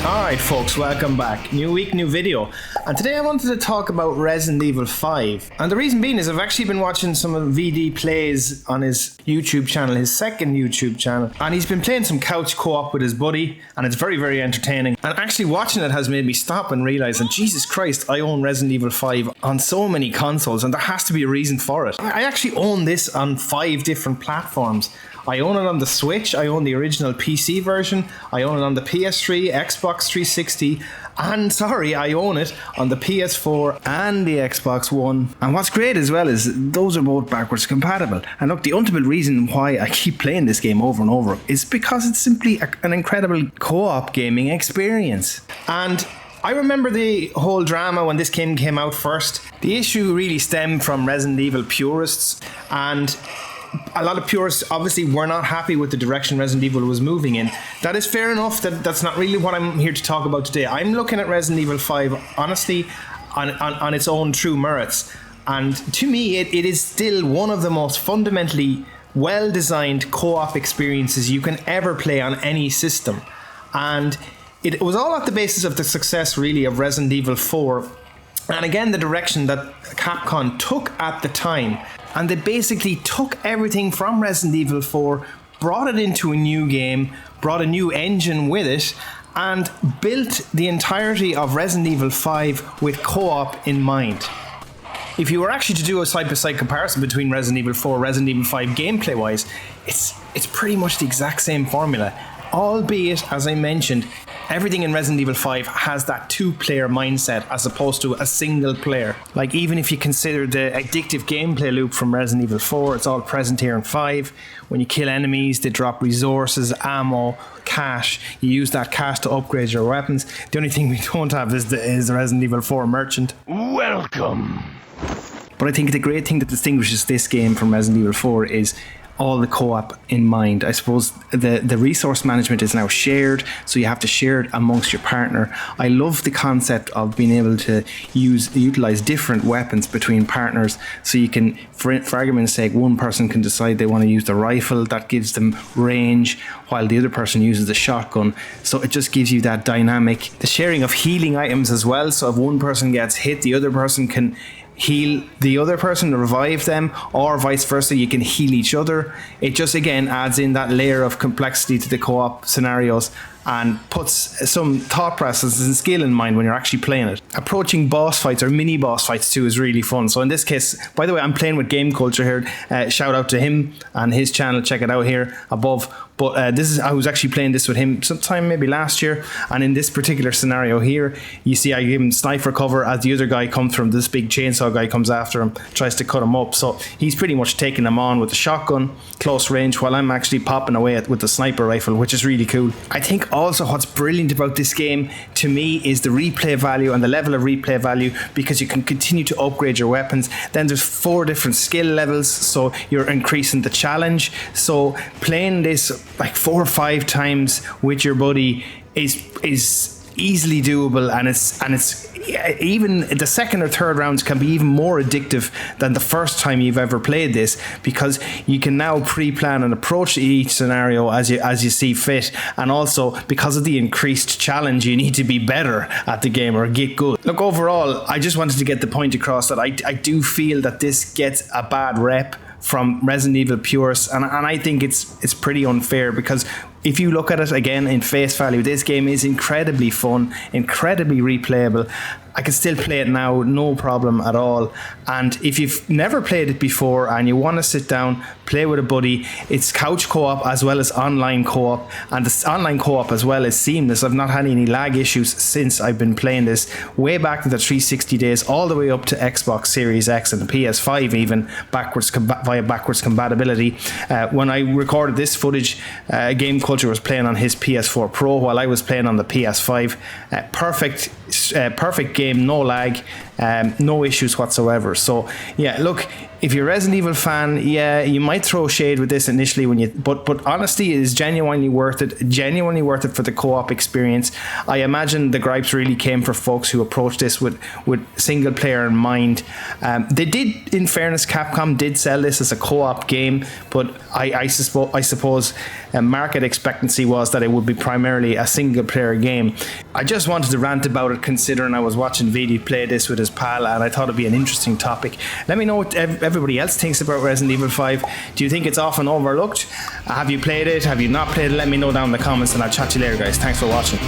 Alright folks, welcome back. New week, new video. And today I wanted to talk about Resident Evil 5. And the reason being is I've actually been watching some of VD plays on his YouTube channel, his second YouTube channel. And he's been playing some couch co-op with his buddy, and it's very, very entertaining. And actually watching it has made me stop and realise that Jesus Christ, I own Resident Evil 5 on so many consoles, and there has to be a reason for it. I actually own this on 5 different platforms. I own it on the Switch, I own the original PC version, I own it on the PS3, Xbox 360, and I own it on the PS4 and the Xbox One. And what's great as well is those are both backwards compatible. And look, the ultimate reason why I keep playing this game over and over is because it's simply an incredible co-op gaming experience. And I remember the whole drama when this game came out first. The issue really stemmed from Resident Evil purists, and a lot of purists obviously were not happy with the direction Resident Evil was moving in. That is fair enough. That's not really what I'm here to talk about today. I'm looking at Resident Evil 5 honestly on its own true merits. And to me, it is still one of the most fundamentally well-designed co-op experiences you can ever play on any system. And it was all at the basis of the success really of Resident Evil 4. And again, the direction that Capcom took at the time. And they basically took everything from Resident Evil 4, brought it into a new game, brought a new engine with it, and built the entirety of Resident Evil 5 with co-op in mind. If you were actually to do a side-by-side comparison between Resident Evil 4 and Resident Evil 5 gameplay-wise, it's pretty much the exact same formula. Albeit, as I mentioned, everything in Resident Evil 5 has that two-player mindset as opposed to a single player. Like, even if you consider the addictive gameplay loop from Resident Evil 4, it's all present here in 5. When you kill enemies, they drop resources, ammo, cash. You use that cash to upgrade your weapons. The only thing we don't have is the Resident Evil 4 merchant. Welcome! But I think the great thing that distinguishes this game from Resident Evil 4 is all the co-op in mind. I suppose the resource management is now shared, so you have to share it amongst your partner. I love the concept of being able to utilize different weapons between partners, so you can, for argument's sake, one person can decide they want to use the rifle, that gives them range, while the other person uses the shotgun. So it just gives you that dynamic. The sharing of healing items as well, so if one person gets hit, the other person can heal the other person to revive them, or vice versa, you can heal each other. It just again adds in that layer of complexity to the co-op scenarios and puts some thought process and skill in mind when you're actually playing it. Approaching boss fights or mini boss fights too is really fun. So in this case, by the way, I'm playing with Game Culture here. Shout out to him and his channel, check it out here above. But I was actually playing this with him sometime maybe last year, and in this particular scenario here, you see I give him sniper cover as the other guy comes from, this big chainsaw guy comes after him, tries to cut him up. So he's pretty much taking him on with the shotgun, close range, while I'm actually popping away with the sniper rifle, which is really cool. I think also what's brilliant about this game to me is the replay value and the level of replay value, because you can continue to upgrade your weapons. Then there's 4 different skill levels, so you're increasing the challenge. So playing this like 4 or 5 times with your buddy is easily doable, and it's even the second or third rounds can be even more addictive than the first time you've ever played this, because you can now pre-plan and approach each scenario as you see fit, and also because of the increased challenge, you need to be better at the game or get good. Look, overall, I just wanted to get the point across that I do feel that this gets a bad rep from Resident Evil purists, and I think it's pretty unfair, because if you look at it again in face value, this game is incredibly fun, incredibly replayable. I can still play it now, no problem at all. And if you've never played it before and you want to sit down, play with a buddy, it's couch co-op as well as online co-op. And the online co-op as well is seamless. I've not had any lag issues since I've been playing this, way back to the 360 days, all the way up to Xbox Series X and the PS5 even, via backwards compatibility. When I recorded this footage, Game Culture was playing on his PS4 Pro while I was playing on the PS5. Perfect game, no lag. No issues whatsoever. So yeah, look, if you're a Resident Evil fan, yeah, you might throw shade with this initially but honestly, it is genuinely worth it for the co-op experience. I imagine the gripes really came for folks who approached this with single player in mind. They did, in fairness, Capcom did sell this as a co-op game, but I suppose market expectancy was that it would be primarily a single player game. I just wanted to rant about it, considering I was watching VD play this with his pal, and I thought it'd be an interesting topic. Let me know what everybody else thinks about Resident Evil 5. Do you think it's often overlooked? Have you played it? Have you not played it? Let me know down in the comments, and I'll chat to you later, guys. Thanks for watching.